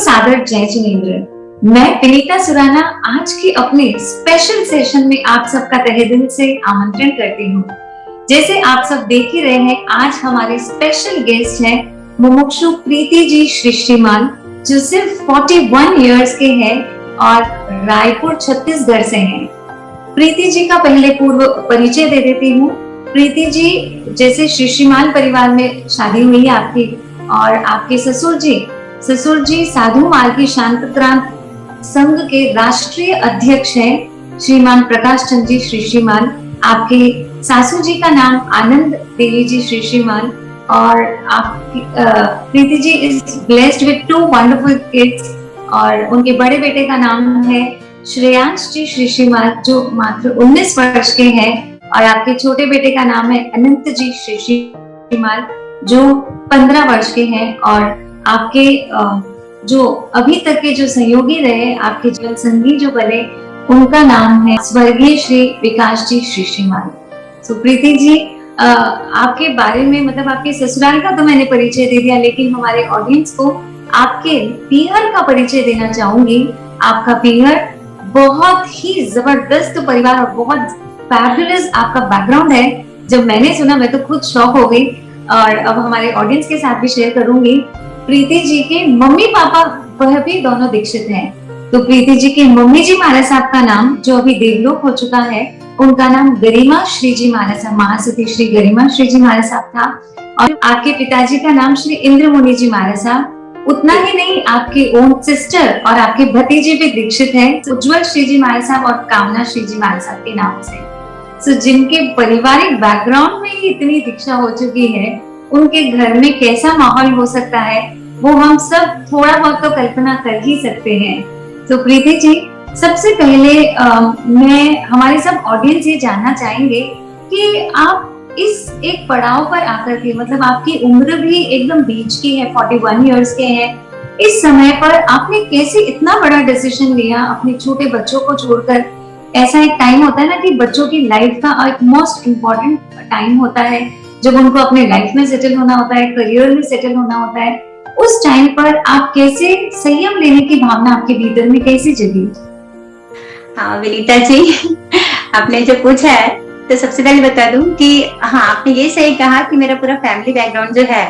सादर जय जिनेंद्र। मैं विनीता सुराना आज के अपने स्पेशल सेशन में आप सबका तहे दिल से आमंत्रण करती हूँ। जैसे आप सब देख ही रहे हैं, आज हमारे स्पेशल गेस्ट हैं मुमुक्षु प्रीति जी सृष्टिमान, जो सिर्फ 41 इयर्स के हैं और रायपुर छत्तीसगढ़ से हैं। प्रीति जी का पहले पूर्व परिचय दे देती हूँ। प्रीति जी जैसे सृष्टिमान परिवार में शादी हुई है आपकी, और आपके ससुर जी साधु मार्गी शांतक्रांत संघ के राष्ट्रीय अध्यक्ष हैं श्रीमान प्रकाश चंद्र जी सृष्टिमान। आपके सासू जी का नाम आनंद देवी जी सृष्टिमान, और आपकी Preeti ji is blessed with 2 wonderful kids, और उनके बड़े बेटे का नाम है श्रेयांश जी सृष्टिमान जो मात्र 19 वर्ष के हैं, और आपके छोटे बेटे का नाम है अनंत जी सृष्टिमान जो 15 वर्ष के हैं। और आपके जो अभी तक के जो सहयोगी रहे, आपके जीवन संगी जो बने, उनका नाम है स्वर्गीय श्री विकास जी सृष्टिमान। सो प्रीति जी, आपके बारे में मतलब आपके ससुराल का तो मैंने परिचय दे दिया, लेकिन हमारे ऑडियंस को आपके पीहर का परिचय देना चाहूंगी। आपका पीहर बहुत ही जबरदस्त परिवार और बहुत फैबुलस आपका बैकग्राउंड है। जब मैंने सुना मैं तो खुद शॉक हो गई, और अब हमारे ऑडियंस के साथ भी शेयर करूंगी। प्रीति जी के मम्मी पापा वह भी दोनों दीक्षित हैं। तो प्रीति जी के मम्मी जी महाराज साहब का नाम जो अभी देवलोक हो चुका है, उनका नाम गरिमा श्री जी महाराज साहब, महासती श्री गरिमा श्री जी महाराज साहब था। और आपके पिताजी का नाम श्री इंद्र मुनि जी महाराज साहब। उतना ही नहीं, आपके ओन सिस्टर और आपके भतीजे भी दीक्षित हैं, उज्जवल श्री जी महाराज साहब और कामना श्री जी महाराज साहब के नाम से। जिनके पारिवारिक बैकग्राउंड में ही इतनी दीक्षा हो चुकी है, उनके घर में कैसा माहौल हो सकता है वो हम सब थोड़ा बहुत तो कल्पना कर ही सकते हैं। तो प्रीति जी, सबसे पहले मैं हमारे सब ऑडियंस ये जानना चाहेंगे कि आप इस एक पड़ाव पर आकर के, मतलब आपकी उम्र भी एकदम बीच की है, 41 इयर्स के हैं, इस समय पर आपने कैसे इतना बड़ा डिसीजन लिया अपने छोटे बच्चों को छोड़कर। ऐसा एक टाइम होता है ना कि बच्चों की लाइफ का एक मोस्ट इम्पोर्टेंट टाइम होता है, जब उनको अपने लाइफ में सेटल होना होता है, करियर में सेटल होना होता है। उस टाइम पर आप कैसे संयम लेने की भावना आपके भीतर में कैसे जगी? हाँ विनीता जी, आपने जो पूछा है तो सबसे पहले बता दूं कि हाँ, आपने ये सही कहा कि मेरा पूरा फैमिली बैकग्राउंड जो है,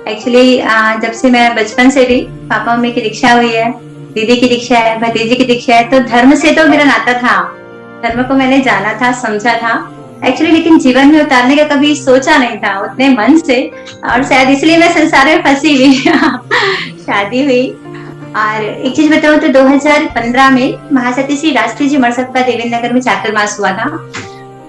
एक्चुअली जब से मैं बचपन से भी पापा मम्मी की दीक्षा हुई है, दीदी की दीक्षा है, भतीजी की दीक्षा है, तो धर्म से तो मेरा नाता था। धर्म को मैंने जाना था, समझा था एक्चुअली, लेकिन जीवन में उतारने का कभी सोचा नहीं था उतने मन से, और शायद इसलिए मैं संसार में फंसी हुई। शादी हुई, और एक चीज बताऊं तो 2015 में महासती श्री राष्ट्रीय जी मरसा का देवेंद्र नगर में चातुर्मास हुआ था।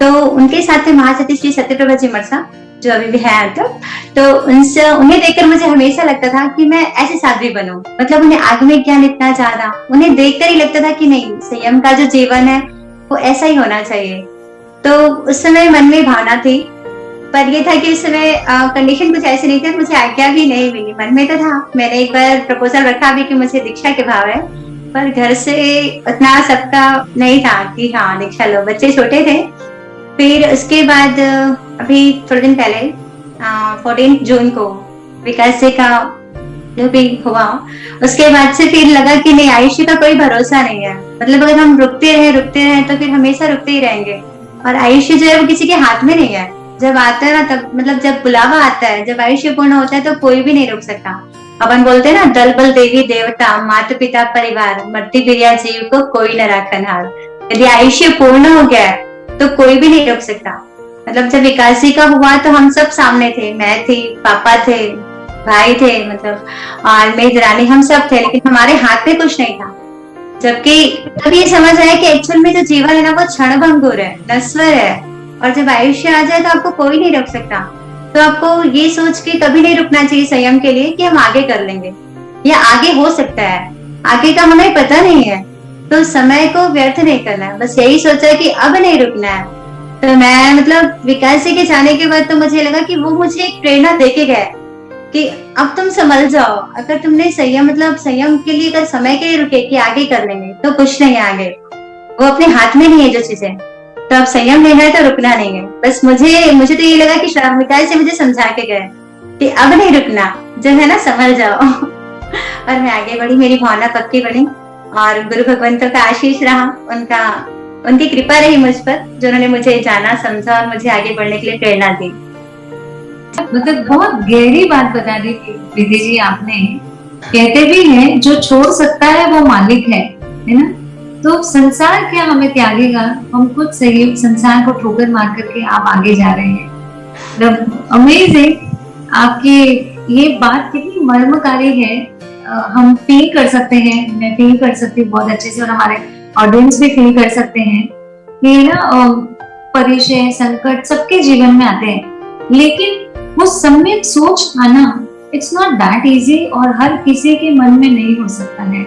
तो उनके साथ थे महासती श्री सत्यप्रभा जी मरसा जो अभी भी है तब। तो उन्हें देखकर मुझे हमेशा लगता था कि मैं ऐसे साध्वी बनूं, मतलब उन्हें आत्मिक ज्ञान इतना ज्यादा, उन्हें देखकर ही लगता था कि नहीं, संयम का जो जीवन है वो ऐसा ही होना चाहिए। तो उस समय मन में भावना थी, पर ये था कि उस समय कंडीशन कुछ ऐसी नहीं थी, मुझे आज्ञा भी नहीं मिली। मन में तो था, मैंने एक बार प्रपोजल रखा भी कि मुझे दीक्षा के भाव है, पर घर से उतना सबका नहीं था कि हाँ दीक्षा लो, बच्चे छोटे थे। फिर उसके बाद अभी थोड़े दिन पहले 14 जून को विकास जी का जो भी हुआ, उसके बाद से फिर लगा कि नहीं, आयुष्य का कोई भरोसा नहीं है। मतलब अगर हम रुकते रहे तो फिर हमेशा रुकते ही रहेंगे, और आयुष्य जो है वो किसी के हाथ में नहीं है। जब आता है ना, तब मतलब जब बुलावा आता है, जब आयुष्य पूर्ण होता है तो कोई भी नहीं रुक सकता। अपन बोलते हैं ना, दल बल देवी देवता माता पिता परिवार, मरती प्रिया जीव को कोई न राखन हार। यदि आयुष्य पूर्ण हो गया तो कोई भी नहीं रुक सकता। मतलब जब विकास जी का हुआ तो हम सब सामने थे, मैं थी, पापा थे, भाई थे, मतलब और मेरी दरानी, हम सब थे, लेकिन हमारे हाथ में कुछ नहीं था। जबकि तब ये समझ आया कि एक्चुअल में जो जीवन है ना वो क्षणभंगुर है, नश्वर है, और जब आयुष्य आ जाए तो आपको कोई नहीं रोक सकता। तो आपको ये सोच के कभी नहीं रुकना चाहिए संयम के लिए कि हम आगे कर लेंगे या आगे हो सकता है, आगे का हमें पता नहीं है, तो समय को व्यर्थ नहीं करना है। बस यही सोचा कि अब नहीं रुकना है। तो मैं मतलब विकास जी के जाने के बाद तो मुझे लगा कि वो मुझे एक प्रेरणा देके गए कि अब तुम संभल जाओ। अगर तुमने संयम के लिए अगर समय के लिए रुके कि आगे कर लेंगे, तो कुछ नहीं आगे, वो अपने हाथ में नहीं है जो चीजें। तो अब संयम लेना है तो रुकना नहीं है। बस मुझे तो ये लगा कि विकास जी मुझे समझा के गए कि अब नहीं रुकना, जो है ना, संभल जाओ। और मैं आगे बढ़ी, मेरी भावना पक्की बनी और गुरु भगवंतों का आशीष रहा, उनकी कृपा रही मुझ पर, जो उन्होंने मुझे जाना, समझा और मुझे आगे बढ़ने के लिए प्रेरणा दी। मतलब बहुत गहरी बात बता दी प्रीति जी आपने। कहते भी हैं जो छोड़ सकता है वो मालिक है ना? तो संसार क्या हमें त्यागेगा, हम खुद सही संसार को ठोकर मार करके आप आगे जा रहे हैं। मतलब अमेजिंग, आपकी ये बात कितनी मर्मकारी है। हम फील कर सकते हैं, मैं फील कर सकती हूँ बहुत अच्छे से, और हमारे ऑडियंस भी फील कर सकते हैं कि ना परिचय संकट सबके जीवन में आते हैं, लेकिन वो सम्यक सोच आना इट्स नॉट दैट इजी, और हर किसी के मन में नहीं हो सकता है।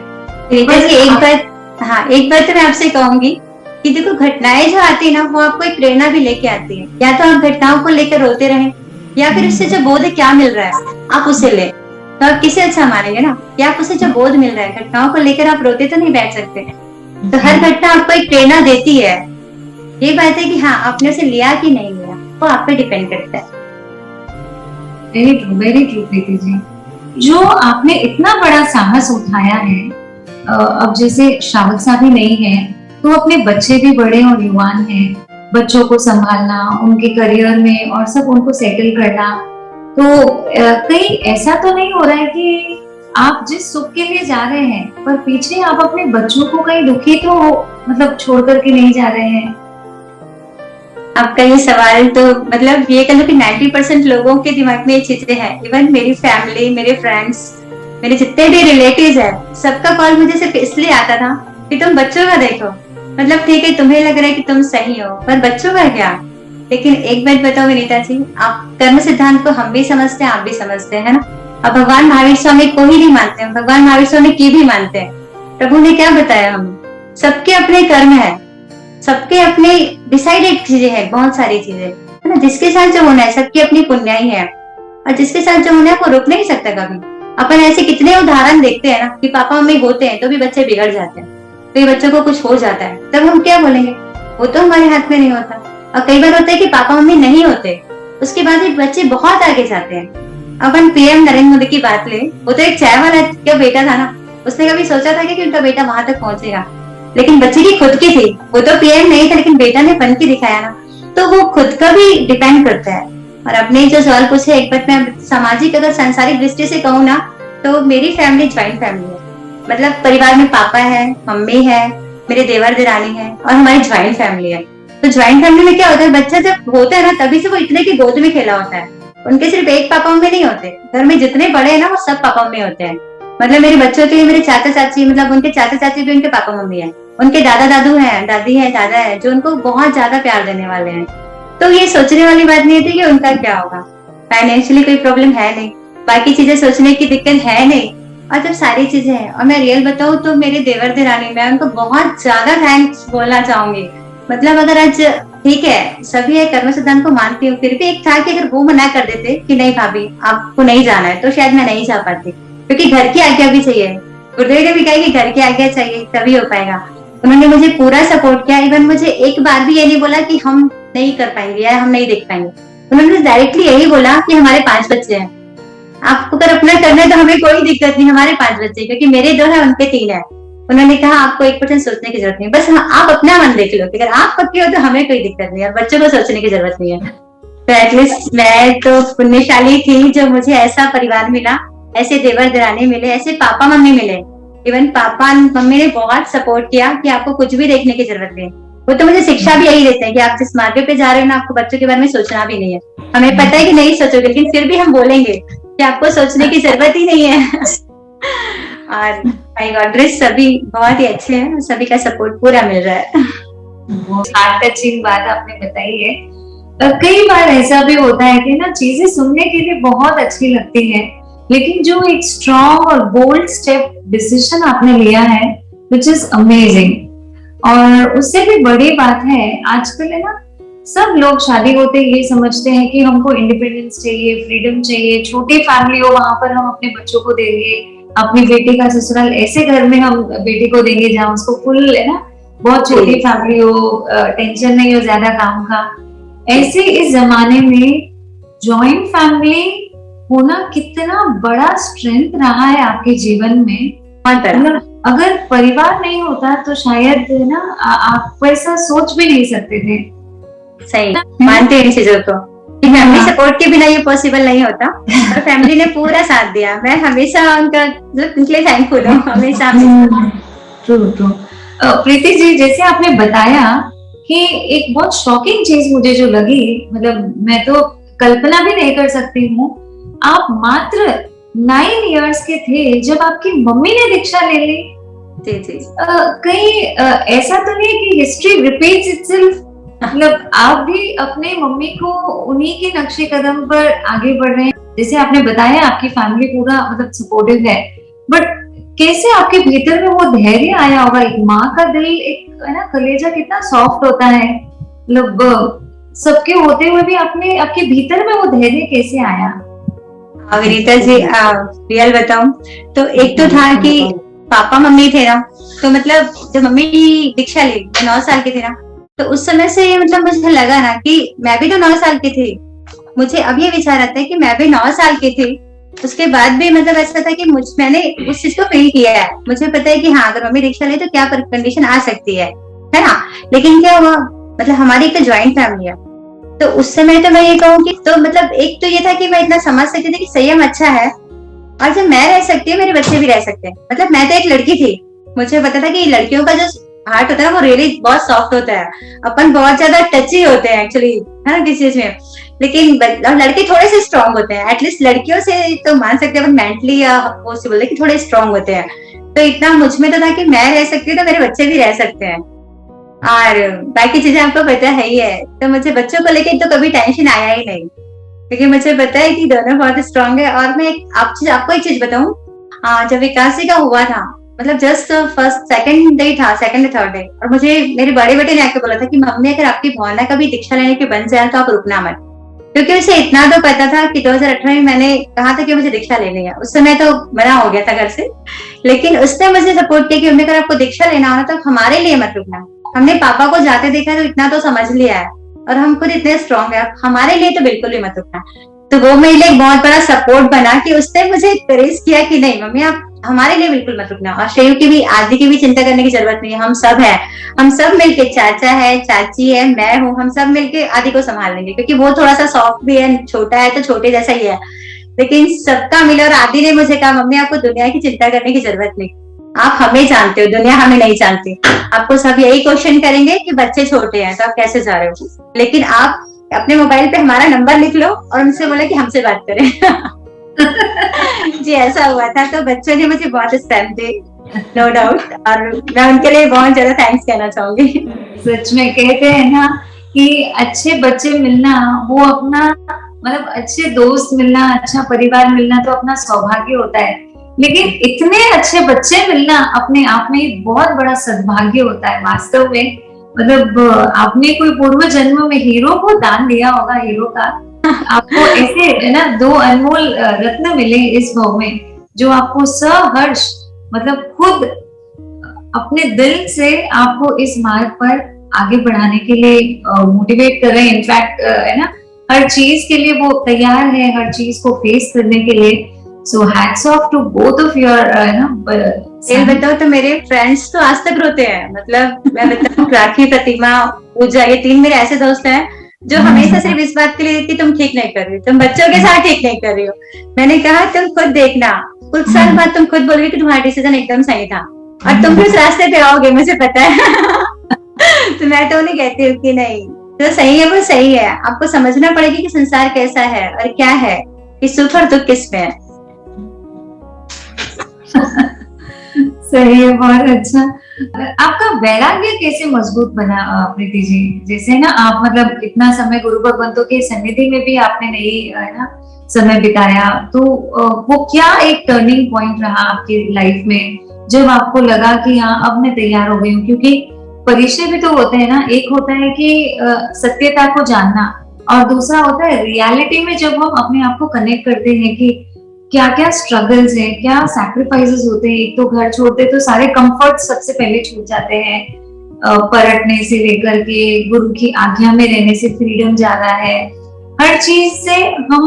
एक बात तो मैं आपसे कहूंगी कि देखो, घटनाएं जो आती है ना, वो आपको एक प्रेरणा भी लेके आती है। या तो आप घटनाओं को लेकर रोते रहें, या फिर उससे जो बोध क्या मिल रहा है आप उसे ले, तो आप किसे अच्छा मानेंगे ना। या आप उसे जो बोध मिल रहा है, घटनाओं को लेकर आप रोते तो नहीं बैठ सकते। तो हर घटना आपको एक प्रेरणा देती है। ये बात है कि हाँ, आपने उसे लिया कि नहीं लिया, वो आप पे डिपेंड करता है। Very true Preeti ji. जो आपने इतना बड़ा साहस उठाया है, अब जैसे श्रावक साहब ही नहीं है तो अपने बच्चे भी बड़े और युवान हैं, बच्चों को संभालना, उनके करियर में और सब उनको सेटल करना, तो कहीं ऐसा तो नहीं हो रहा है कि आप जिस सुख के लिए जा रहे हैं पर पीछे आप अपने बच्चों को कहीं दुखी तो मतलब छोड़ करके नहीं जा रहे हैं? आपका ये सवाल तो मतलब ये कह लो कि 90% लोगों के दिमाग में ये चीजें हैं। इवन मेरी फैमिली, मेरे फ्रेंड्स, मेरे जितने भी रिलेटिव्स हैं, सबका कॉल मुझे सिर्फ इसलिए आता था कि तुम बच्चों का देखो। मतलब ठीक है, तुम्हें लग रहा है कि तुम सही हो, पर बच्चों का क्या। लेकिन एक बात बताओ विनीता जी, आप कर्म सिद्धांत को हम भी समझते हैं, आप भी समझते हैं ना। अब भगवान महावीर स्वामी को ही नहीं मानते हैं, भगवान महावीर स्वामी की भी मानते हैं। प्रभु ने क्या बताया हमें, सबके अपने कर्म है, सबके अपने डिसाइडेड चीजें हैं, बहुत सारी चीजें है ना। जिसके साथ जो होना है सबकी अपनी पुण्याई है, और जिसके साथ जो होना है वो रुक नहीं सकता कभी। अपन ऐसे कितने उदाहरण देखते हैं ना कि पापा मम्मी होते हैं तो भी बच्चे बिगड़ जाते हैं, तो ये बच्चों को कुछ हो जाता है, तब हम क्या बोलेंगे, वो तो हमारे हाथ में नहीं होता। और कई बार होता है कि पापा मम्मी नहीं होते, उसके बाद भी बच्चे बहुत आगे जाते हैं। अपन पीएम नरेंद्र मोदी की बात ले, वो तो एक चाय वाला का बेटा था ना, उसने कभी सोचा था कि उनका बेटा वहां तक पहुंचेगा? लेकिन बच्चे की खुद की थी, वो तो पीएम नहीं था, लेकिन बेटा ने बन के दिखाया ना। तो वो खुद का भी डिपेंड करता है। और अपने जो सवाल पूछे, एक बात मैं सामाजिक अगर सांसारिक दृष्टि से कहूँ ना, तो मेरी फैमिली ज्वाइंट फैमिली है। मतलब परिवार में पापा है, मम्मी है, मेरे देवर देरानी है, और हमारी ज्वाइंट फैमिली है। तो ज्वाइंट फैमिली में क्या होता है, बच्चा जब होता है ना तभी से वो इतने की गोद में खेला होता है। उनके सिर्फ एक पापा मम्मी नहीं होते, घर में जितने बड़े हैं ना वो सब पापा मम्मी होते हैं। मतलब मेरे बच्चों के लिए मेरे चाचा चाची, मतलब उनके चाचा चाची भी उनके पापा मम्मी है, उनके दादा दादू हैं, दादी है, दादा है, जो उनको बहुत ज्यादा प्यार देने वाले हैं। तो ये सोचने वाली बात नहीं थी कि उनका क्या होगा। फाइनेंशियली कोई प्रॉब्लम है नहीं, बाकी चीजें सोचने की दिक्कत है नहीं, और जब सारी चीजें हैं। और मैं रियल बताऊं तो मेरे देवर देरानी, मैं उनको बहुत ज्यादा थैंक्स बोलना चाहूंगी। मतलब अगर आज ठीक है सभी है कर्म सिद्धांत को मानती हूँ, फिर भी एक था कि अगर वो मना कर देते कि नहीं भाभी आपको नहीं जाना है, तो शायद मैं नहीं जा पाती, क्योंकि घर की आज्ञा भी चाहिए। गुरुदेव ने भी कहा कि घर की आज्ञा चाहिए तभी हो पाएगा। उन्होंने मुझे पूरा सपोर्ट किया। इवन मुझे एक बार भी ये नहीं बोला कि हम नहीं कर पाएंगे या हम नहीं देख पाएंगे। उन्होंने डायरेक्टली यही बोला कि हमारे 5 बच्चे हैं, आपको अगर अपना करना है तो हमें कोई दिक्कत नहीं, हमारे 5 बच्चे, क्योंकि मेरे 2 है उनके 3 है। उन्होंने कहा आपको 1% सोचने की जरूरत नहीं, बस आप अपना मन देख लो, अगर आप पक्के हो तो हमें कोई दिक्कत नहीं है, बच्चों को सोचने की जरूरत नहीं है। तो एटलीस्ट मैं तो पुण्यशाली थी जो मुझे ऐसा परिवार मिला, ऐसे देवर देरानी मिले, ऐसे पापा मम्मी मिले। इवन पापा मम्मी ने बहुत सपोर्ट किया कि आपको कुछ भी देखने की जरूरत नहीं। वो तो मुझे शिक्षा भी यही देते हैं कि आप जिस मार्ग पे जा रहे हो ना, आपको बच्चों के बारे में सोचना भी नहीं है। हमें पता है कि नहीं सोचोगे, लेकिन फिर भी हम बोलेंगे कि आपको सोचने की जरूरत ही नहीं है। और माय गॉड सभी बहुत ही अच्छे हैं, सभी का सपोर्ट पूरा मिल रहा है। हार्ट टचिंग बात आपने बताई है। कई बार ऐसा भी होता है कि ना चीजें सुनने के लिए बहुत अच्छी लगती है, लेकिन जो एक स्ट्रॉन्ग और बोल्ड स्टेप डिसीजन आपने लिया है, विच इज अमेजिंग। और उससे भी बड़ी बात है, आजकल है ना सब लोग शादी होते ये समझते हैं कि हमको इंडिपेंडेंस चाहिए, फ्रीडम चाहिए, छोटी फैमिली हो वहां पर हम अपने बच्चों को देंगे, अपनी बेटी का ससुराल ऐसे घर में हम बेटी को देंगे जहाँ उसको फुल है ना बहुत छोटी फैमिली हो, टेंशन नहीं हो ज्यादा काम का। ऐसे इस जमाने में जॉइंट फैमिली होना कितना बड़ा स्ट्रेंथ रहा है आपके जीवन में। बहुत बड़ा। मतलब अगर परिवार नहीं होता तो शायद ना आप ऐसा सोच भी नहीं सकते थे। सही मानते हैं इन चीजों को, फैमिली सपोर्ट के बिना ये पॉसिबल नहीं होता, और फैमिली ने पूरा साथ दिया। मैं हमेशा उनका मतलब उनके लिए थैंकफुल हूँ हमेशा। True true. प्रीति जी, जैसे आपने बताया कि एक बहुत शॉकिंग चीज मुझे जो लगी, मतलब मैं तो कल्पना भी नहीं कर सकती हूँ, आप मात्र 9 इयर्स के थे जब आपकी मम्मी ने दीक्षा ले ली। जी जी। कहीं ऐसा तो नहीं कि हिस्ट्री रिपीट्स इटसेल्फ? मतलब आप भी अपने मम्मी को उन्हीं के नक्शे कदम पर आगे बढ़ रहे हैं। जैसे आपने बताया आपकी फैमिली पूरा मतलब सपोर्टिव है, बट कैसे आपके भीतर में वो धैर्य आया होगा? एक माँ का दिल, एक है ना, कलेजा कितना सॉफ्ट होता है, मतलब सबके होते हुए भी अपने आपके भीतर में वो धैर्य कैसे आया? विनीता जी रियल बताऊं तो एक तो था कि पापा मम्मी थे ना, तो मतलब जब मम्मी दीक्षा ली, 9 साल के थे ना, तो उस समय से मतलब मुझे लगा ना कि मैं भी तो 9 साल की थी। मुझे अब ये विचार आता है कि मैं भी 9 साल की थी, उसके बाद भी मतलब ऐसा था कि मैंने उस चीज को फील किया है। मुझे पता है कि हाँ, अगर मम्मी दीक्षा ले तो क्या कंडीशन आ सकती है ना। लेकिन क्या हुआ, मतलब हमारी एक तो ज्वाइंट फैमिली है, तो उस समय तो मैं ये कहूँ कि तो मतलब एक तो ये था कि मैं इतना समझ सकती थी कि संयम अच्छा है, और जब मैं रह सकती हूँ मेरे बच्चे भी रह सकते हैं। मतलब मैं तो एक लड़की थी, मुझे पता था कि लड़कियों का जो हार्ट होता है ना वो रियली बहुत सॉफ्ट होता है, अपन बहुत ज्यादा टची होते हैं एक्चुअली, है ना, किसी चीज में। लेकिन लड़के थोड़े से स्ट्रांग होते हैं, एटलीस्ट लड़कियों से तो मान सकते हैं मेंटली या पॉसिबल है कि थोड़े स्ट्रांग होते हैं। तो इतना मुझ में तो था कि मैं रह सकती हूँ तो मेरे बच्चे भी रह सकते हैं, और बाकी चीजें आपको पता है ही है। तो मुझे बच्चों को लेकर तो कभी टेंशन आया ही नहीं, क्योंकि मुझे पता है कि दोनों बहुत स्ट्रांग है। और मैं आपको एक चीज बताऊं, जब विकासी का हुआ था, मतलब जस्ट फर्स्ट सेकंड डे था, सेकंड थर्ड डे, और मुझे मेरे बड़े बेटे ने आके बोला था कि मम्मी अगर आपकी भावना कभी दीक्षा लेने के बन जाए तो आप रुकना मत। क्योंकि उसे इतना तो पता था कि 2018 में मैंने कहा था कि मुझे दीक्षा लेनी है, उस समय तो मना हो गया था घर से, लेकिन उसने मुझे सपोर्ट किया कि मम्मी अगर आपको दीक्षा लेना हो तो हमारे लिए मत रुकना। हमने पापा को जाते देखा तो इतना तो समझ लिया है, और हम खुद इतने स्ट्रांग है, हमारे लिए तो बिल्कुल भी मत रुकना। तो वो मेरे लिए बहुत बड़ा सपोर्ट बना कि उसने मुझे इंकरेज किया कि नहीं मम्मी आप हमारे लिए बिल्कुल मत रुकना, और श्रेयू की भी, आदि की भी चिंता करने की जरूरत नहीं है, हम सब हैं, हम सब मिलके, चाचा है, चाची है, मैं हूँ, हम सब मिलके आदि को संभाल लेंगे। क्योंकि वो थोड़ा सा सॉफ्ट भी है, छोटा है तो छोटे जैसा ही है, लेकिन सबका मिला। और आदि ने मुझे कहा मम्मी आपको दुनिया की चिंता करने की जरूरत नहीं, आप हमें जानते हो, दुनिया हमें नहीं जानती। आपको सब यही क्वेश्चन करेंगे कि बच्चे छोटे हैं तो आप कैसे जा रहे हो, लेकिन आप अपने मोबाइल पे हमारा नंबर लिख लो और उनसे बोला कि हमसे बात करें। जी ऐसा हुआ था। तो बच्चों ने मुझे बहुत स्ट्रेंथ दी, नो डाउट, और मैं उनके लिए बहुत ज्यादा थैंक्स कहना चाहूंगी। सच में कहते हैं ना कि अच्छे बच्चे मिलना, वो अपना मतलब अच्छे दोस्त मिलना, अच्छा परिवार मिलना तो अपना सौभाग्य होता है, लेकिन इतने अच्छे बच्चे मिलना अपने आप में बहुत बड़ा सद्भाग्य होता है वास्तव में। मतलब आपने कोई पूर्व जन्म में हीरो को दान दिया होगा, हीरो का आपको ऐसे है ना 2 अनमोल रत्न मिले इस भाव में, जो आपको सहर्ष मतलब खुद अपने दिल से आपको इस मार्ग पर आगे बढ़ाने के लिए मोटिवेट कर रहे हैं। इनफैक्ट है ना, हर चीज के लिए वो तैयार है, हर चीज को फेस करने के लिए। So hats off to both of your ये बताओ तो मेरे फ्रेंड्स तो आज तक रोते हैं, मतलब मैं बताऊं राखी, प्रतिमा, पूजा, ये 3 मेरे ऐसे दोस्त हैं जो हमेशा सिर्फ इस बात के लिए कि तुम ठीक नहीं कर रही, तुम बच्चों के साथ ठीक नहीं कर रही हो। मैंने कहा तुम खुद देखना, कुछ साल बाद तुम खुद बोलोगे कि तुम्हारा डिसीजन एकदम सही था, और तुम भी उस रास्ते पे आओगे, मुझे पता है। तो मैं तो उन्हें कहती हूँ कि नहीं, जो सही है वो सही है, आपको समझना पड़ेगा कि संसार कैसा है और क्या है, कि सुख और दुख किसमें है। सही है, बहुत अच्छा। आपका वैराग्य कैसे मजबूत बना प्रीति जी? जैसे ना आप मतलब इतना समय गुरु भगवंतों के सन्निधि में भी आपने नहीं है ना समय बिताया, तो वो क्या एक टर्निंग पॉइंट रहा आपकी लाइफ में जब आपको लगा कि हाँ अब मैं तैयार हो गई हूँ? क्योंकि परिचय भी तो होते हैं ना, एक होता है कि सत्यता को जानना, और दूसरा होता है रियलिटी में जब हम अपने आप को कनेक्ट करते हैं कि क्या क्या स्ट्रगल्स हैं, क्या सैक्रिफाइसेस होते हैं। एक तो घर छोड़ते तो सारे कंफर्ट सबसे पहले छूट जाते हैं, पलटने से लेकर के गुरु की आज्ञा में रहने से फ्रीडम ज्यादा है, हर चीज से हम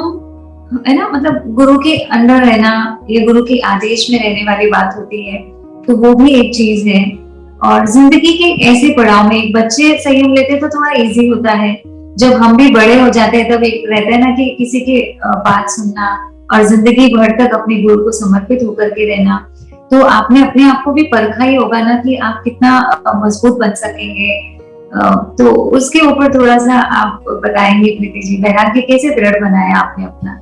है ना, मतलब गुरु के अंडर रहना, ये गुरु के आदेश में रहने वाली बात होती है, तो वो भी एक चीज है। और जिंदगी के ऐसे पड़ाव में बच्चे संयम लेते तो थोड़ा इजी होता है, जब हम भी बड़े हो जाते हैं तब एक रहता है ना कि किसी की बात सुनना और जिंदगी भर तक अपने गुरु को समर्पित होकर के रहना। तो आपने अपने आप को भी परखा ही होगा ना कि आप कितना मजबूत बन सकेंगे। तो उसके ऊपर थोड़ा सा आप बताएंगे प्रीति जी, वैराग्य कैसे दृढ़ बनाया आपने अपना?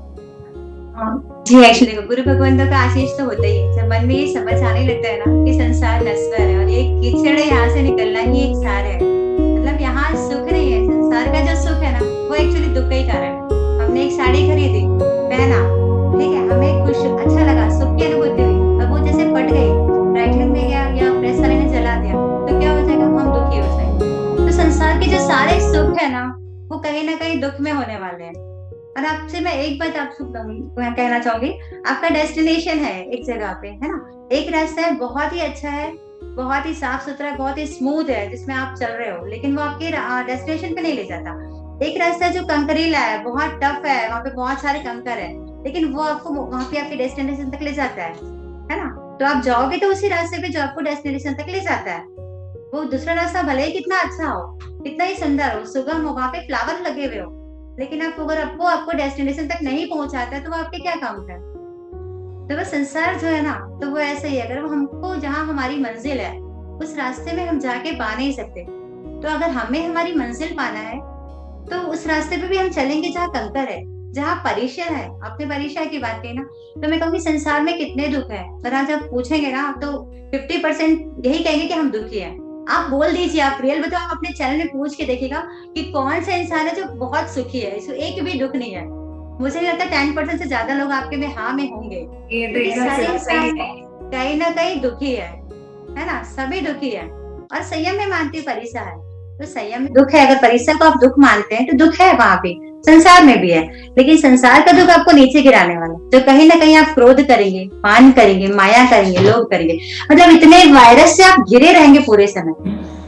जी एक्चुअली गुरु भगवंतों का आशीष तो होता ही है। जब मन में ये समझ आने लगता है ना कि संसार नश्वर है और ये कीचड़ है, यहाँ से निकलना ही एक सार है। मतलब यहाँ सुख नहीं है, संसार का जो सुख है ना वो एक्चुअली दुख का ही कारण है। हमने एक साड़ी खरीदी, पहना, ठीक है, हमें कुछ अच्छा लगा, सुख की अनुभूति हुई, अब वो जैसे फट गई, ड्राईक्लीन में गया या प्रेस वाले ने जला दिया, तो क्या हो जाएगा, हम दुखी हो जाएंगे। तो संसार के जो सारे सुख है ना वो कहीं ना कहीं दुख में होने वाले हैं। और आपसे मैं एक बात आपसे कहना चाहूंगी, आपका डेस्टिनेशन है एक जगह पे, है ना, एक रास्ता है बहुत ही अच्छा है, बहुत ही साफ सुथरा, बहुत ही स्मूथ है जिसमें आप चल रहे हो, लेकिन वो आपके डेस्टिनेशन पे नहीं ले जाता। एक रास्ता है जो कंकरीला है, बहुत टफ है, वहाँ पे बहुत सारे कंकर है, लेकिन वो आपको वहाँ पे आपके डेस्टिनेशन तक ले जाता है ना। तो आप जाओगे तो उसी रास्ते पे जो आपको डेस्टिनेशन तक ले जाता है। वो दूसरा रास्ता भले ही कितना अच्छा हो, कितना ही सुंदर हो, सुगम हो, वहाँ पे फ्लावर लगे हुए हो, लेकिन अगर आपको डेस्टिनेशन तक नहीं पहुंचाता है तो वो आपके क्या काम का? तो वो संसार जो है ना तो वो ऐसा ही है, अगर हमको जहाँ हमारी मंजिल है उस रास्ते में हम जाके पा नहीं सकते, तो अगर हमें हमारी मंजिल पाना है तो उस रास्ते पे भी हम चलेंगे जहाँ कंकर है, जहाँ परीक्षा है। आपने परीक्षा की बात की ना, तो मैं कहूँगी संसार में कितने दुख है, अगर आज आप पूछेंगे ना तो 50% यही कहेंगे कि हम दुखी हैं। आप बोल दीजिए, आप रियल बताओ, आप अपने चैनल में पूछ के देखिएगा कि कौन सा इंसान है जो बहुत सुखी है, इसको एक भी दुख नहीं है। मुझे लगता है 10% से ज्यादा लोग आपके में हाँ में होंगे। ये सारे इंसान कहीं ना कहीं दुखी है ना, सभी दुखी है। और संयम में मानती परीक्षा है, तो संयम में दुख है। अगर परीक्षा को आप दुख मानते हैं तो दुख है वहां पे, संसार में भी है, लेकिन संसार का दुख आपको नीचे गिराने वाला, जो कहीं ना कहीं आप क्रोध करेंगे, मान करेंगे, माया करेंगे, लोभ करेंगे, मतलब इतने वायरस से आप घिरे रहेंगे पूरे समय।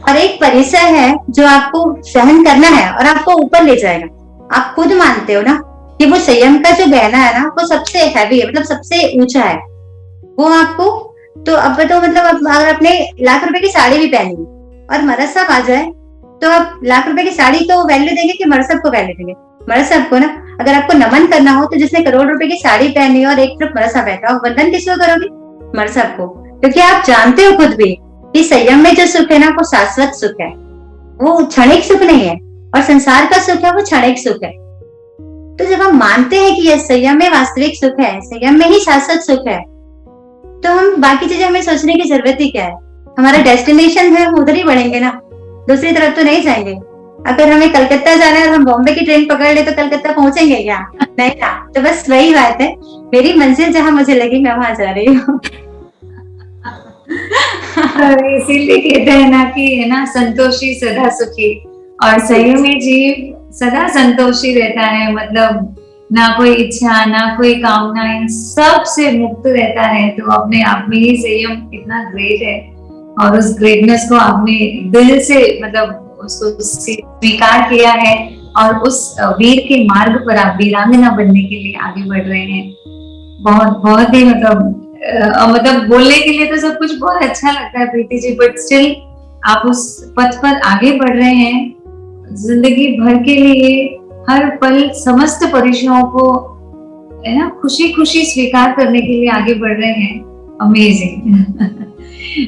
और एक परिसर है जो आपको सहन करना है और आपको ऊपर ले जाएगा। आप खुद मानते हो ना कि वो संयम का जो गहना है ना वो सबसे हैवी है, मतलब सबसे ऊंचा है वो आपको। तो अब तो मतलब अगर आपने लाख रुपए की साड़ी भी पहनी और मरद साहब आ जाए तो आप लाख रुपए की साड़ी को वैल्यू देंगे कि मरद साहब को वैल्यू देंगे? मरद साहब को ना। अगर आपको नमन करना हो तो जिसने करोड़ रुपए की साड़ी पहनी और एक तरफ मरद साहब बैठा हो, वंदन किसको करोगे? मरद साहब को, क्योंकि आप जानते हो खुद भी कि संयम में जो सुख है ना वो शाश्वत सुख है, वो क्षणिक सुख नहीं है। और संसार का सुख है वो क्षणिक सुख है। तो जब हम मानते हैं कि यह संयम में वास्तविक सुख है, संयम में ही शाश्वत सुख है, तो हम बाकी चीजें हमें सोचने की जरूरत ही क्या है? हमारा डेस्टिनेशन है, हम उधर ही बढ़ेंगे ना, दूसरी तरफ तो नहीं जाएंगे। अगर हमें कलकत्ता जाना है और हम बॉम्बे की ट्रेन पकड़ ले तो कलकत्ता पहुंचेंगे क्या? नहीं ना। तो बस वही बात है, मेरी मंजिल जहां मुझे लगी मैं वहां जा रही हूँ। इसीलिए कहते हैं ना कि है ना, संतोषी सदा सुखी, और संयमी जीव सदा संतोषी रहता है। मतलब ना कोई इच्छा, ना कोई कामना, इन सब से मुक्त रहता है। तो अपने आप में ही संयम इतना ग्रेट है, और उस ग्रेटनेस को आपने दिल से मतलब उसको स्वीकार किया है, और उस वीर के मार्ग पर आप वीरांगना बनने के लिए आगे बढ़ रहे हैं। बहुत बहुत ही मतलब बोलने के लिए तो सब कुछ बहुत अच्छा लगता है प्रीति जी, बट स्टिल आप उस पथ पर आगे बढ़ रहे हैं, जिंदगी भर के लिए हर पल समस्त परीक्षाओं को है ना खुशी खुशी स्वीकार करने के लिए आगे बढ़ रहे हैं। अमेजिंग।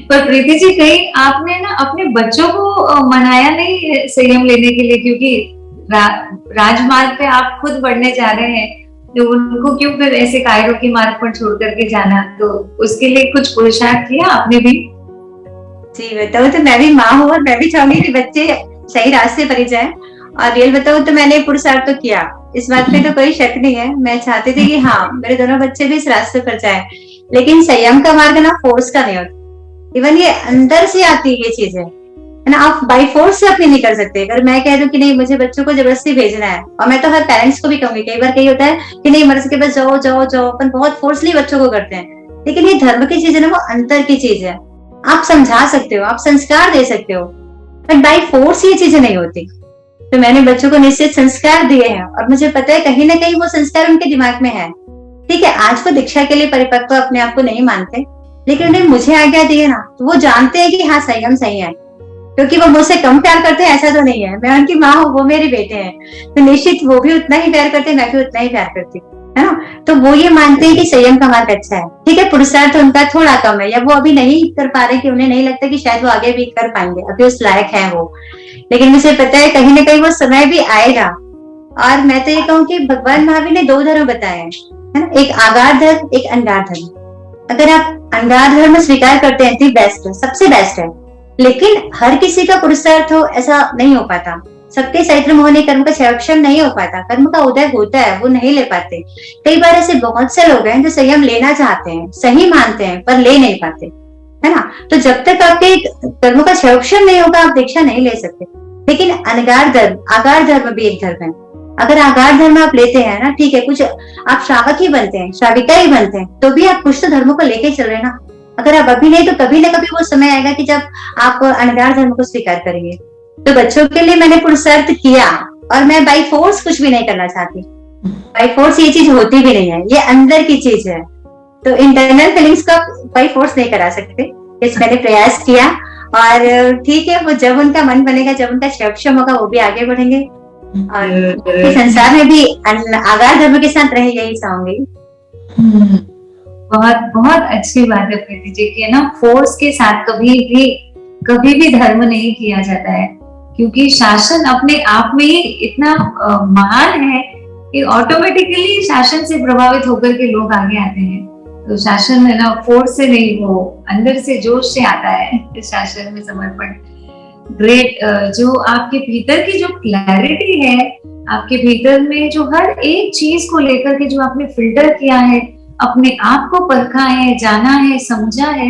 पर प्रीति जी, कहीं आपने ना अपने बच्चों को मनाया नहीं संयम लेने के लिए? क्योंकि राजमार्ग पे आप खुद बढ़ने जा रहे हैं, तो उनको क्यों फिर ऐसे कायरों के मार्ग पर छोड़ करके जाना? तो उसके लिए कुछ पुरुषार्थ किया आपने भी? जी बताओ, तो मैं भी माँ हूँ और मैं भी चाहूंगी कि बच्चे सही रास्ते पर ही जाए। और रियल बताऊं तो मैंने पुरुषार्थ तो किया, इस बात में तो कोई शक नहीं है। मैं चाहती थी कि हाँ मेरे दोनों बच्चे भी इस रास्ते पर जाए, लेकिन संयम का मार्ग ना फोर्स का नहीं होता। इवन ये अंदर से आती है ये चीजें, है ना, आप बाई फोर्स से अपनी नहीं कर सकते। अगर मैं कह दूं कि नहीं मुझे बच्चों को जबरदस्ती भेजना है, और मैं तो हर पेरेंट्स को भी कहूंगी, कई बार कही होता है कि नहीं मर्ज के पास जाओ जाओ जाओ, अपन बहुत फोर्सली बच्चों को करते हैं। लेकिन ये धर्म की चीज है ना, वो अंतर की चीज है। आप समझा सकते हो, आप संस्कार दे सकते हो, बट बाई फोर्स ये चीजें नहीं होती। तो मैंने बच्चों को निश्चित संस्कार दिए हैं और मुझे पता है कहीं ना कहीं वो संस्कार उनके दिमाग में है। ठीक है, आज वो दीक्षा के लिए परिपक्व अपने आप को नहीं मानते, लेकिन उन्हें मुझे आज्ञा दी है ना, तो वो जानते हैं कि हाँ संयम सही है, क्योंकि वो मुझसे कम प्यार करते हैं ऐसा तो नहीं है। मैं उनकी माँ हूँ, वो मेरे बेटे हैं, तो निश्चित वो भी उतना ही प्यार करते हैं, मैं भी उतना ही प्यार करती हूँ, है ना। तो वो ये मानते हैं कि संयम का मार्ग अच्छा है। ठीक है, पुरुषार्थ उनका थोड़ा कम है, या वो अभी नहीं कर पा रहे, कि उन्हें नहीं लगता कि शायद वो आगे भी कर पाएंगे, अभी उस लायक है वो। लेकिन मुझे पता है कहीं ना कहीं वो समय भी आएगा। और मैं तो ये कहूँ कि भगवान महावीर ने 2 धर्म बताए हैं, है ना, एक आगार धर्म, एक अंगार धर्म। अगर आप अंगार धर्म स्वीकार करते हैं तो बेस्ट है, सबसे बेस्ट है। लेकिन हर किसी का पुरुषार्थ हो ऐसा नहीं हो पाता। सबके चैत्र मोहनी कर्म का क्षयक्षम नहीं हो पाता, कर्म का उदय होता है, वो नहीं ले पाते। कई बार ऐसे बहुत से लोग हैं जो संयम लेना चाहते हैं, सही मानते हैं, पर ले नहीं पाते, है ना। तो जब तक आपके कर्म का क्षयक्षम नहीं होगा आप दीक्षा नहीं ले सकते। लेकिन अनगार धर्म, आगार धर्म भी एक धर्म है। अगर आगार धर्म आप लेते हैं ना, ठीक है, कुछ आप श्रावक ही बनते हैं, श्राविका ही बनते हैं, तो भी आप कुछ तो धर्मों को लेके चल रहे हैं ना। अगर आप अभी नहीं तो कभी ना कभी वो समय आएगा कि जब आप अनगार धर्म को स्वीकार करेंगे। तो बच्चों के लिए मैंने पुरुषार्थ किया, और मैं बाई फोर्स कुछ भी नहीं करना चाहती। बाई फोर्स ये चीज होती भी नहीं है, ये अंदर की चीज है। तो इंटरनल फीलिंग्स को बाई फोर्स नहीं करा सकते। इस मैंने प्रयास किया, और ठीक है, वो जब उनका मन बनेगा, जब उनका सक्षम होगा, वो भी आगे बढ़ेंगे। और संसार में भी आगार धर्म के साथ रहे, यही चाहूंगी। बहुत बहुत अच्छी बात है प्रीति जी की, है ना, फोर्स के साथ कभी भी धर्म नहीं किया जाता है, क्योंकि शासन अपने आप में ही इतना महान है कि ऑटोमेटिकली शासन से प्रभावित होकर के लोग आगे आते हैं। तो शासन है ना, फोर्स से नहीं, वो अंदर से जोश से आता है शासन में समर्पण। ग्रेट। जो आपके भीतर की जो क्लैरिटी है, आपके भीतर में जो हर एक चीज को लेकर के जो आपने फिल्टर किया है, अपने आप को परखा है, जाना है, समझा है,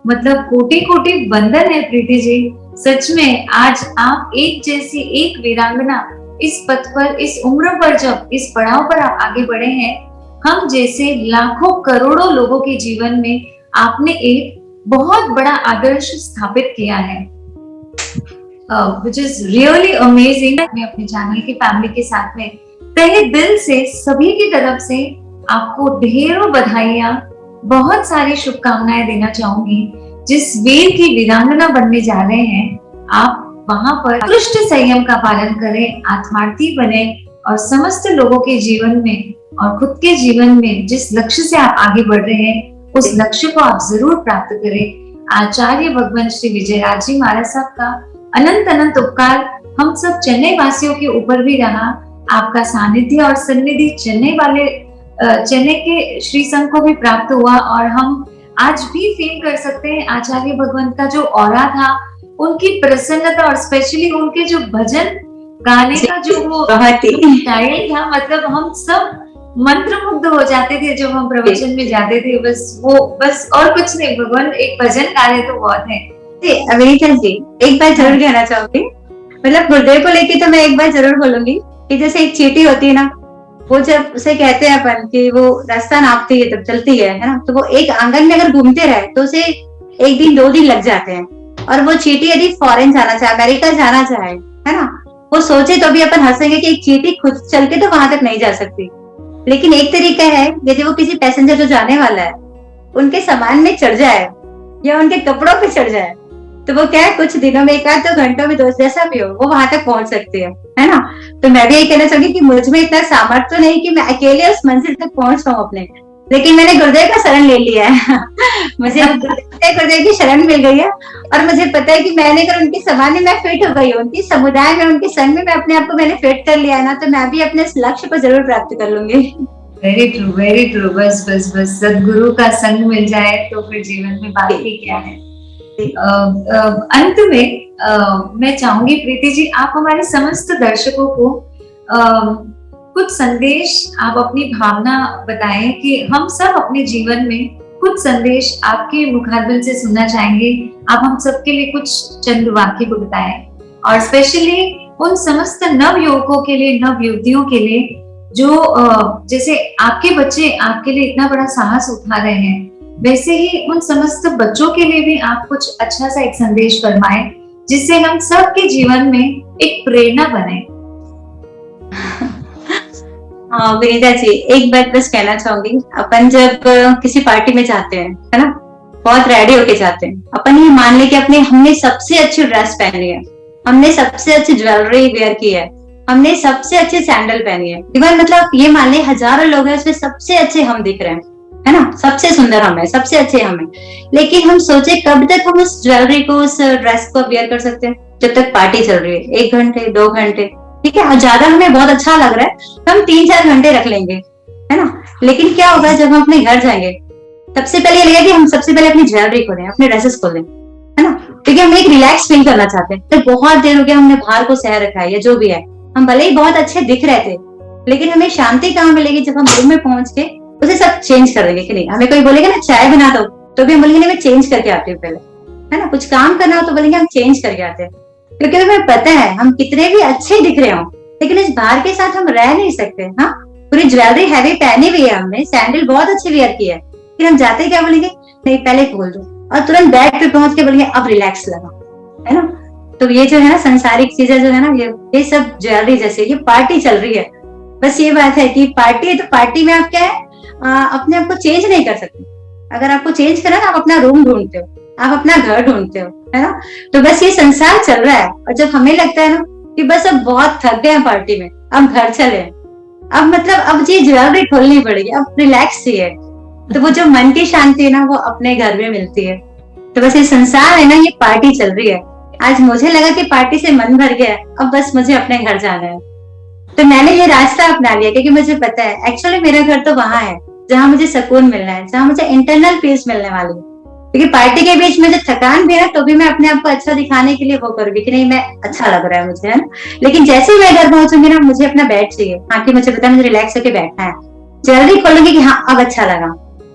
मतलब कोटि कोटि वंदन है प्रीति जी। सच में आज आप एक जैसी एक वीरांगना इस पथ पर, इस उम्र पर, जब इस पड़ाव पर आप आगे बढ़े हैं, हम जैसे लाखों करोड़ों लोगों के जीवन में आपने एक बहुत बड़ा आदर्श स्थापित किया है, which is really amazing। मैं अपने चैनल की फैमिली के साथ में तहे दिल से सभी की तरफ से आपको ढेरों बधाइयां, बहुत सारी शुभकामनाएं देना चाहूंगी। जिस वीर की वीरांगना बनने जा रहे हैं आप, वहां पर उत्कृष्ट संयम का पालन करें, आत्मार्थी बने, और समस्त लोगों के जीवन में और खुद के जीवन में जिस लक्ष्य से आप आगे बढ़ रहे हैं, उस लक्ष्य को आप जरूर प्राप्त करें। आचार्य भगवान श्री विजयराज जी महाराज साहब का अनंत अनंत उपकार हम सब चेन्नई वासियों के ऊपर भी रहा। आपका सानिध्य और सन्निधि चेन्नई के श्री संघ को भी प्राप्त हुआ, और हम आज भी फील कर सकते हैं आचार्य भगवान का जो ऑरा था, उनकी प्रसन्नता, और स्पेशली उनके जो भजन गाने का जो वो स्टाइल था, मतलब हम सब मंत्रमुग्ध हो जाते थे जब हम प्रवचन में जाते थे। बस और कुछ नहीं, भगवान एक भजन गा रहे तो बहुत है। अविनीता जी, एक बात जरूर कहना चाहूंगी, मतलब गुरुदेव को लेके तो मैं एक बात जरूर बोलूंगी कि जैसे एक चींटी होती है ना, वो जब उसे कहते हैं अपन कि वो रास्ता नापती है तब चलती है ना, तो वो एक आंगन में अगर घूमते रहे तो उसे 1 दिन 2 दिन लग जाते हैं। और वो चींटी यदि फॉरेन जाना चाहे, अमेरिका जाना चाहे, है ना, वो सोचे तो भी अपन हंसेंगे कि एक चींटी खुद चल के तो वहां तक नहीं जा सकती। लेकिन एक तरीका है, यदि वो किसी पैसेंजर जो जाने वाला है उनके सामान में चढ़ जाए या उनके कपड़ों पे चढ़ जाए, तो वो क्या है, कुछ दिनों में 1-2 घंटों में, 2 जैसा भी हो, वो वहां तक पहुंच सकते हैं, है ना। तो मैं भी यही कहना चाहूंगी कि मुझ में इतना सामर्थ्य तो नहीं कि मैं अकेले उस मंजिल तक पहुंच पाऊं अपने, लेकिन मैंने गुरुदेव का शरण ले लिया है मुझे गुरुदेव की शरण मिल गई है, और मुझे पता है कि मैंने अगर उनके समान में मैं फिट हो गई हूँ, उनकी समुदाय में, उनके संग में मैं अपने आप को मैंने फिट कर लिया है ना, तो मैं भी अपने इस लक्ष्य को जरूर प्राप्त कर लूंगी। Very true, very true. बस बस बस सदगुरु का संग मिल जाए तो फिर जीवन में बाकी क्या है। अंत में मैं चाहूंगी प्रीति जी, आप हमारे समस्त दर्शकों को कुछ संदेश, आप अपनी भावना बताएं कि हम सब अपने जीवन में कुछ संदेश आपके मुखारबिन से सुनना चाहेंगे। आप हम सबके लिए कुछ चंद वाक्य को बताएं, और स्पेशली उन समस्त नव युवकों के लिए, नव युवतियों के लिए जो जैसे आपके बच्चे आपके लिए इतना बड़ा साहस उठा रहे हैं, वैसे ही उन समस्त बच्चों के लिए भी आप कुछ अच्छा सा एक संदेश फरमाएं, जिससे हम सबके जीवन में एक प्रेरणा बने, हाँ विनीता जी, एक बात बस कहना चाहूंगी, अपन जब किसी पार्टी में जाते हैं, है ना, बहुत रेडी होके जाते हैं, अपन ये मान ले कि हमने सबसे अच्छी ड्रेस पहनी है, हमने सबसे अच्छी ज्वेलरी वेयर की है, हमने सबसे अच्छी सैंडल पहनी है, इवन मतलब ये मान ले हजारों लोग हैं, उसमें सबसे अच्छे हम दिख रहे हैं, है ना, सबसे सुंदर हम है, सबसे अच्छे हम है। लेकिन हम सोचे कब तक हम उस ज्वेलरी को, उस ड्रेस को वेयर कर सकते हैं? जब तक पार्टी चल रही है, 1 घंटे 2 घंटे, ठीक है, और ज्यादा हमें बहुत अच्छा लग रहा है तो हम 3-4 घंटे रख लेंगे, है ना। लेकिन क्या होगा जब हम अपने घर जाएंगे, सबसे पहले ये लगेगा कि हम सबसे पहले अपनी ज्वेलरी खोलें, अपने ड्रेसेस खोलें, है ना, क्योंकि हम एक रिलैक्स फील करना चाहते हैं। तो बहुत देर हो गया हमने बाहर को सह रखा है या जो भी है, हम भले ही बहुत अच्छे दिख रहे थे, लेकिन हमें शांति कहाँ मिलेगी जब हम रूम में पहुंच के उसे सब चेंज कर देंगे कि नहीं। हमें कोई बोलेगा ना चाय बना दो, तो भी हम बोलेंगे नहीं मैं चेंज करके आती हूँ पहले, है ना। कुछ काम करना हो तो बोलेंगे हम चेंज करके आते हैं, क्योंकि हमें पता है हम कितने भी अच्छे दिख रहे हो, लेकिन इस बाहर के साथ हम रह नहीं सकते। हाँ, पूरी ज्वेलरी हैवी पहनी हुई है हमने, सैंडल बहुत अच्छी वेयर की है, फिर हम जाते क्या बोलेंगे, नहीं पहले खोल दो, और तुरंत बेड पे पहुंच के बोलेंगे अब रिलैक्स लगा, है ना। तो ये जो है ना संसारिक चीजें जो है ना, ये सब ज्वेलरी जैसे, ये पार्टी चल रही है। बस ये बात है कि पार्टी है तो पार्टी में आप क्या है, अपने आप को चेंज नहीं कर सकते। अगर आपको चेंज करना है आप अपना रूम ढूंढते हो, आप अपना घर ढूंढते हो, है ना। तो बस ये संसार चल रहा है, और जब हमें लगता है ना कि बस अब बहुत थक गए हैं पार्टी में, अब घर चले, अब मतलब अब ये ज्वेलरी खोलनी पड़ेगी, अब रिलैक्स चाहिए, तो वो जो मन की शांति है ना वो अपने घर में मिलती है। तो बस ये संसार है ना, ये पार्टी चल रही है। आज मुझे लगा कि पार्टी से मन भर गया, अब बस मुझे अपने घर जाना है, तो मैंने ये रास्ता अपना लिया, क्योंकि मुझे पता है एक्चुअली मेरा घर तो वहां है जहां मुझे सुकून मिलना है, जहां मुझे इंटरनल पीस मिलने वाली है। क्योंकि पार्टी के बीच में जो थकान भी है तो भी मैं अपने आप को अच्छा दिखाने के लिए वो करूंगी कि नहीं मैं अच्छा लग रहा है मुझे, है ना। लेकिन जैसे ही मैं घर पहुंचूंगी ना, मुझे अपना बेड चाहिए, हाँ कि मुझे पता है मुझे रिलैक्स होकर बैठना है, जल्दी खोलूंगी कि हाँ अब अच्छा लगा।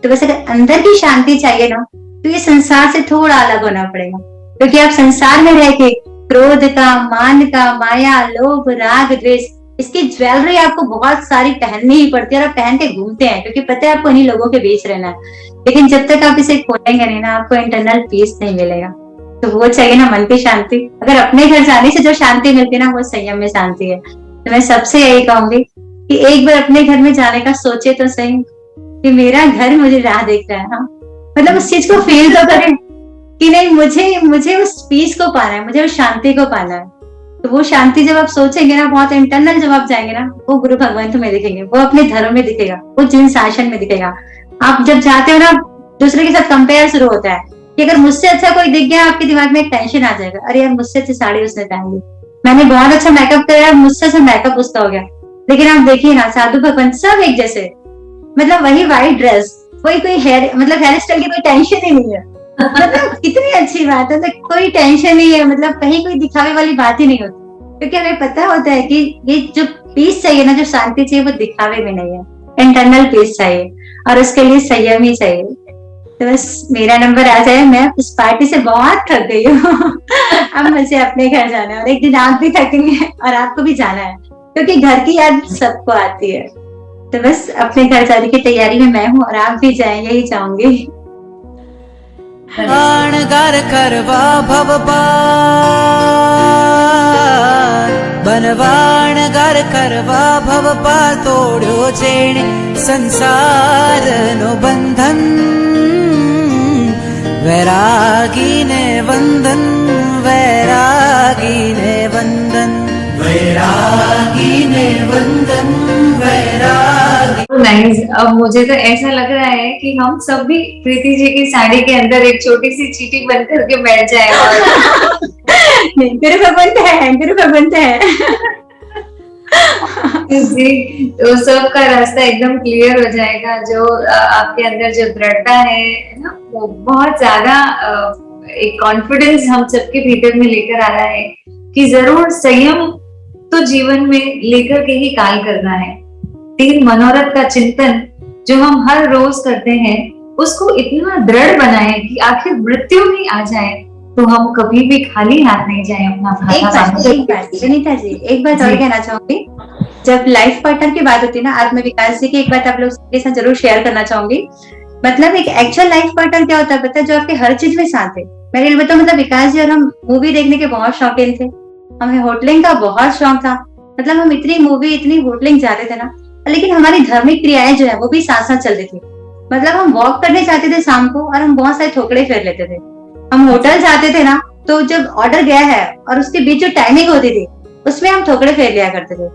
तो वैसे अगर अंदर की शांति चाहिए ना, तो ये संसार से थोड़ा अलग होना पड़ेगा, क्योंकि आप संसार में रह के क्रोध का, मान का, माया, लोभ, राग, द्वेष, इसकी ज्वेलरी आपको बहुत सारी पहननी ही पड़ती है, और आप पहन के घूमते हैं क्योंकि पता है आपको इन्हीं लोगों के बीच रहना है। लेकिन जब तक आप इसे खोलेंगे नहीं ना, आपको इंटरनल पीस नहीं मिलेगा। तो वो चाहिए ना मन की शांति। अगर अपने घर जाने से जो शांति मिलती है ना, वो संयम में शांति है। तो मैं सबसे यही कहूंगी कि एक बार अपने घर में जाने का सोचे तो सही कि मेरा घर मुझे राह देख रहा है। हाँ, मतलब उस चीज को फील तो करें कि नहीं मुझे उस पीस को पाना है, मुझे उस शांति को पाना है। तो वो शांति जब आप सोचेंगे ना, बहुत इंटरनल जब आप जाएंगे ना, वो गुरु भगवान तुम्हें दिखेंगे, वो अपने धर्म में दिखेगा, वो जिन शासन में दिखेगा। आप जब जाते हो ना, दूसरे के साथ कंपेयर शुरू होता है कि अगर मुझसे अच्छा कोई दिख गया, आपके दिमाग में एक टेंशन आ जाएगा, अरे यार मुझसे अच्छी साड़ी उसने पहन ली, मैंने बहुत अच्छा मेकअप किया, मुझसे अच्छा मेकअप उसका हो गया। लेकिन आप देखिए ना, साधु भगवान सब एक जैसे, मतलब वही व्हाइट ड्रेस, कोई हेयर, मतलब हेयर स्टाइल की कोई टेंशन ही नहीं है। मतलब कितनी अच्छी बात है, तो कोई टेंशन नहीं है, मतलब कहीं कोई दिखावे वाली बात ही नहीं होती, क्योंकि हमें पता होता है कि ये जो पीस चाहिए ना, जो शांति चाहिए, वो दिखावे में नहीं है, इंटरनल पीस चाहिए, और उसके लिए संयम ही चाहिए। तो बस मेरा नंबर आ जाए, मैं इस पार्टी से बहुत थक गई हूँ। अब मुझे अपने घर जाना है, और एक दिन आप भी थकेंगे और आपको भी जाना है, क्योंकि घर की याद सबको आती है। तो बस अपने घर जाने की तैयारी में मैं हूँ, और आप भी जाएं, यही चाहूंगी। अणगार करवा भव पार, बनवाणगार करवा भव पार, तोड्यो जेणे संसार नो बंधन, वैरागीने वंदन, वैरागीने वंदन, वैरागीने वंदन, वैरागी। नाइस। अब मुझे तो ऐसा लग रहा है कि हम सब भी प्रीति जी की साड़ी के अंदर एक छोटी सी चीटी बन करके बैठ जाए। गुरु भगवंत है, गुरु भगवंत है। जी, तो सबका रास्ता एकदम क्लियर हो जाएगा। जो आपके अंदर जो दृढ़ता है ना, वो बहुत ज्यादा एक कॉन्फिडेंस हम सबके भीतर में लेकर आ रहा है कि जरूर संयम तो जीवन में लेकर के ही काल करना है। 3 मनोरथ का चिंतन जो हम हर रोज करते हैं, उसको इतना दृढ़ बनाए कि आखिर मृत्यु ही आ जाए तो हम कभी भी खाली हाथ नहीं जाए अपना। एक बात सुनीता जी, एक बात और कहना चाहूंगी। जब लाइफ पार्टनर की बात होती है ना, आज मैं विकास जी की एक बात आप लोग के साथ जरूर शेयर करना चाहूंगी। मतलब एक एक्चुअल लाइफ पार्टनर क्या होता है पता है, जो आपके हर चीज में साथ है। मेरे लिए बताऊं, मतलब विकास जी और हम मूवी देखने के बहुत शौकीन थे, हमें होटलिंग का बहुत शौक था, मतलब हम इतनी मूवी, इतनी होटलिंग जाते थे ना, लेकिन हमारी धार्मिक क्रियाएं जो है वो भी साथ साथ चलती थी। मतलब हम वॉक करने जाते थे शाम को और हम बहुत सारे थोकड़े फेर लेते थे। हम होटल जाते थे ना, तो जब ऑर्डर गया है और उसके बीच जो टाइमिंग होती थी उसमें हम थोकड़े फेर लिया करते थे।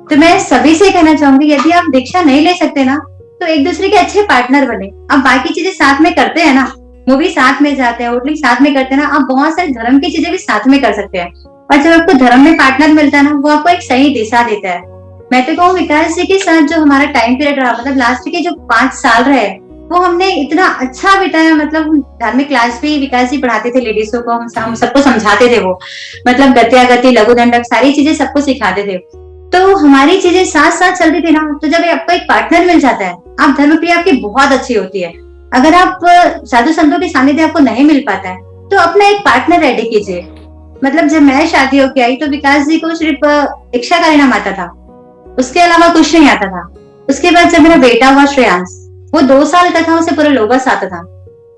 तो मैं सभी से कहना चाहूंगी, यदि आप दीक्षा नहीं ले सकते ना, तो एक दूसरे के अच्छे पार्टनर बने। आप बाकी चीजें साथ में करते हैं ना, मूवी साथ में जाते हैं, होटलिंग साथ में करते हैं ना, आप बहुत सारे धर्म की चीजें भी साथ में कर सकते हैं। और जब आपको धर्म में पार्टनर मिलता है ना, वो आपको एक सही दिशा देता है। मैं तो कहूँ विकास जी के साथ जो हमारा टाइम पीरियड रहा, मतलब लास्ट के जो 5 साल रहे, वो हमने इतना अच्छा बिताया। मतलब धार्मिक क्लास भी विकास जी पढ़ाते थे लेडीजों को, हम सबको समझाते थे वो, मतलब गत्या गति, लघु दंडक, सारी चीजें सबको सिखाते थे। तो हमारी चीजें साथ साथ चलती थी ना। तो जब आपको एक पार्टनर मिल जाता है, आप धर्मप्रिया आपकी बहुत अच्छी होती है। अगर आप साधु संतों के सानिध्य आपको नहीं मिल पाता है, तो अपना एक पार्टनर रेडी कीजिए। मतलब जब मैं शादी होके आई तो विकास जी को सिर्फ इच्छा का नाम आता था, उसके अलावा कुछ नहीं आता था। उसके बाद जब मेरा बेटा हुआ श्रेयांश, वो 2 साल का था, उसे पूरा लोगस आता था।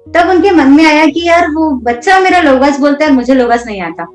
तब उनके मन में आया कि यार वो बच्चा मेरा लोगस बोलता है, मुझे लोगस नहीं आता।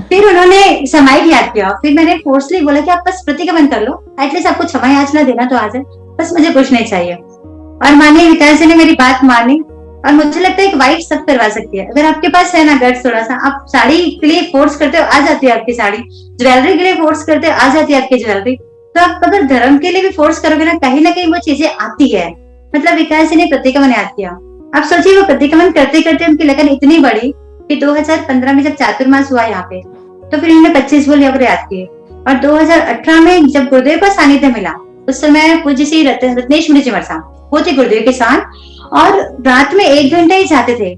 फिर उन्होंने समाई याद किया। फिर मैंने फोर्सली बोला कि आप बस प्रतिक्रमण कर लो, एटलीस्ट आपको क्षमा याचना देना तो आ जाए, बस मुझे कुछ नहीं चाहिए। और मानिए विकास जी ने मेरी बात मानी। और मुझे लगता है एक वाइफ सब करवा सकती है। अगर आपके पास है ना गट्स थोड़ा सा, आप साड़ी के लिए फोर्स करते हो, आ जाती है आपकी साड़ी। ज्वेलरी के लिए फोर्स करते हो, आ जाती है आपकी ज्वेलरी। तो आप अगर धर्म के लिए भी फोर्स करोगे ना, कहीं ना कहीं वो चीजें आती है। मतलब विकास जी ने प्रतिक्रमण याद किया। आप सोचिए वो प्रतिक्रमण करते करते उनकी लगन इतनी बढ़ी कि 2015 में जब चातुर्मास हुआ यहाँ पे, तो फिर उन्होंने 25 बोल याद किए। और 2018 में जब गुरुदेव का सानिध्य मिला, उस समय पूज्य श्री रत्नेश मुनि जी साहब वो थे गुरुदेव के साथ। और रात में 1 घंटा ही जाते थे,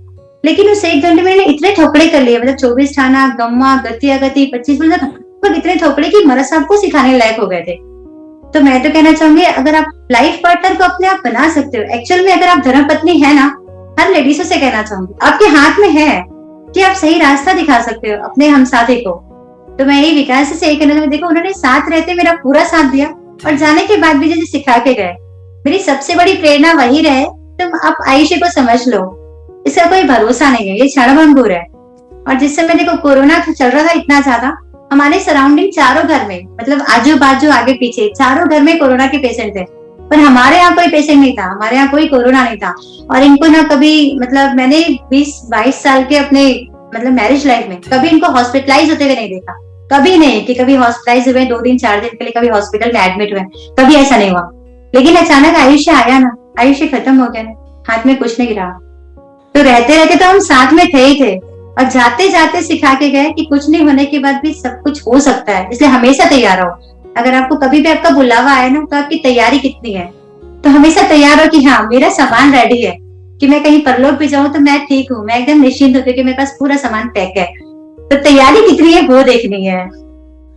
लेकिन उस 1 घंटे में इतने थोपड़े कर लिए, मतलब 24 ठाना, गम्मा, गति अगति, 25 बोल, इतने थोपड़े की महाराज साहब को सिखाने लायक हो गए थे। तो मैं तो कहना चाहूंगी, अगर आप लाइफ पार्टनर को अपने आप बना सकते हो, एक्चुअल में अगर आप धर्म पत्नी है ना, हर लेडीजों से कहना चाहूंगी, आपके हाथ में है कि आप सही रास्ता दिखा सकते हो अपने हमसाथी को। तो मैं यही विकास से यही कहना चाहूंगी, देखो उन्होंने साथ रहते मेरा पूरा साथ दिया, और जाने के बाद भी जैसे सिखा के गए। मेरी सबसे बड़ी प्रेरणा वही रहे, तुम आप आयुष्य को समझ लो, इसका कोई भरोसा नहीं है, ये क्षणभंगुर है। और जिस समय देखो कोरोना चल रहा था इतना ज्यादा, हमारे सराउंडिंग चारों घर में, मतलब आजू बाजू आगे पीछे चारों घर में कोरोना के पेशेंट थे, पर हमारे यहाँ कोई पेशेंट नहीं था, हमारे यहाँ कोई कोरोना नहीं था। और इनको ना कभी, मतलब मैंने 20-22 साल के अपने मतलब मैरिज लाइफ में कभी इनको हॉस्पिटलाइज होते हुए नहीं देखा। कभी नहीं कि कभी हॉस्पिटलाइज हुए 2 दिन 4 दिन के लिए, कभी हॉस्पिटल में एडमिट हुए, कभी ऐसा नहीं हुआ। लेकिन अचानक आयुष्य आया ना, आयुष्य खत्म हो गया ना, हाथ में कुछ नहीं रहा। तो रहते रहते तो हम साथ में थे ही थे, और जाते जाते सिखा के गए कि कुछ नहीं होने के बाद भी सब कुछ हो सकता है। इसलिए हमेशा तैयार रहो। अगर आपको कभी भी आपका बुलावा आए ना, तो आपकी तैयारी कितनी है, तो हमेशा तैयार हो कि हाँ मेरा सामान रेडी है, कि मैं कहीं परलोक भी जाऊं तो मैं ठीक हूँ, मैं एकदम निश्चिंत हूँ, क्योंकि मेरे पास पूरा सामान पैक है। तो तैयारी कितनी है वो देखनी है।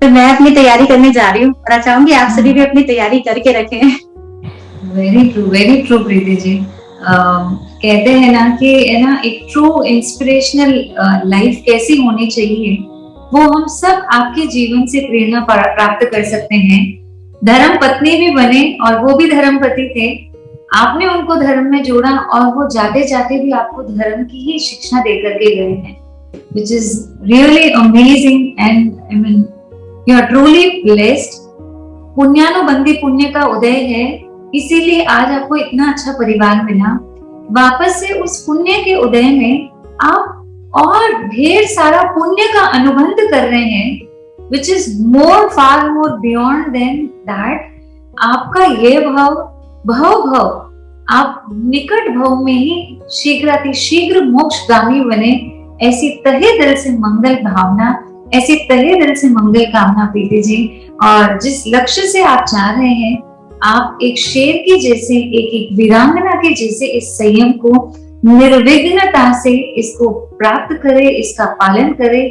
तो मैं अपनी तैयारी करने जा रही हूँ, और चाहूंगी आप सभी भी अपनी तैयारी करके रखें। Very true Preeti ji. कहते हैं ना कि है ना, एक ट्रू इंस्पिरेशनल लाइफ कैसी होनी चाहिए, वो हम सब आपके जीवन से प्रेरणा प्राप्त कर सकते हैं। धर्म पत्नी भी बने और वो भी धर्मपति थे, आपने उनको धर्म में जोड़ा, और वो जाते जाते भी आपको धर्म की ही शिक्षा दे करके गए हैं, which is really amazing and I mean you are truly blessed। पुण्यानुबंधी पुण्य का उदय है, इसीलिए आज आपको इतना अच्छा परिवार मिला। वापस से उस पुण्य के उदय में आप और ढेर सारा पुण्य का अनुबंध कर रहे हैं, which is more far more beyond than that। आपका ये भाव आप निकट भव में ही शीघ्र मोक्षगामी बने, ऐसी तहे दिल से मंगल भावना, ऐसी तहे दिल से मंगल कामना प्रीति जी। और जिस लक्ष्य से आप जा रहे हैं, आप एक शेर की जैसे, एक वीरांगना के जैसे इस संयम को निर्विघ्नता से इसको प्राप्त करे, इसका पालन करे,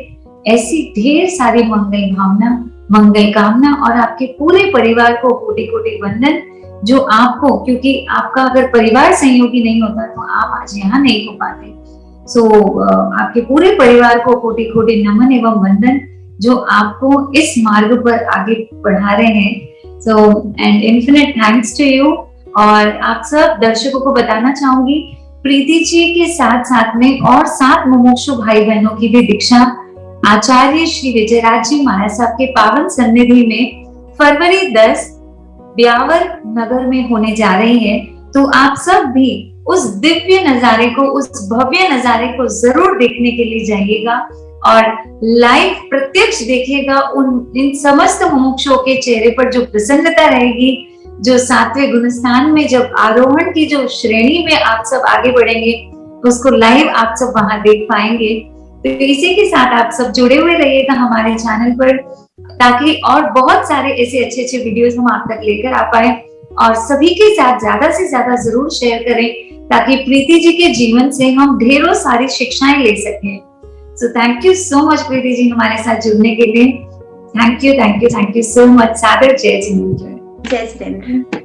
ऐसी ढेर सारी मंगल भावना, मंगल कामना, और आपके पूरे परिवार को कोटि कोटि वंदन। जो आपको, क्योंकि आपका अगर परिवार सहयोगी नहीं होता तो आप आज यहाँ नहीं हो पाते। सो आपके पूरे परिवार को कोटि कोटि नमन एवं वंदन, जो आपको इस मार्ग पर आगे बढ़ा रहे हैं। So and infinite thanks to you। और आप सब दर्शकों को बताना चाहूंगी, प्रीति जी के साथ साथ में और 7 मुमुक्षु भाई बहनों की भी दीक्षा आचार्य श्री विजयराज जी महाराज साहब के पावन सन्निधि में फरवरी 10 ब्यावर नगर में होने जा रही है। तो आप सब भी उस दिव्य नजारे को, उस भव्य नजारे को जरूर देखने के लिए जाइएगा और लाइव प्रत्यक्ष देखिएगा। इन समस्त मुमुक्षुओं के चेहरे पर जो प्रसन्नता रहेगी, जो 7वें गुणस्थान में जब आरोहण की जो श्रेणी में आप सब आगे बढ़ेंगे, उसको लाइव आप सब वहां देख पाएंगे। तो इसी के साथ आप सब जुड़े हुए रहिएगा हमारे चैनल पर, ताकि और बहुत सारे ऐसे अच्छे अच्छे वीडियोस हम आप तक लेकर आ पाए और सभी के साथ ज्यादा से ज्यादा जरूर शेयर करें, ताकि प्रीति जी के जीवन से हम ढेरों सारी शिक्षाएं ले सकें। So thank you so much Preeti ji हमारे साथ जुड़ने के लिए। Thank you so much. सादर जय जिनेंद्र। जय जिनेंद्र।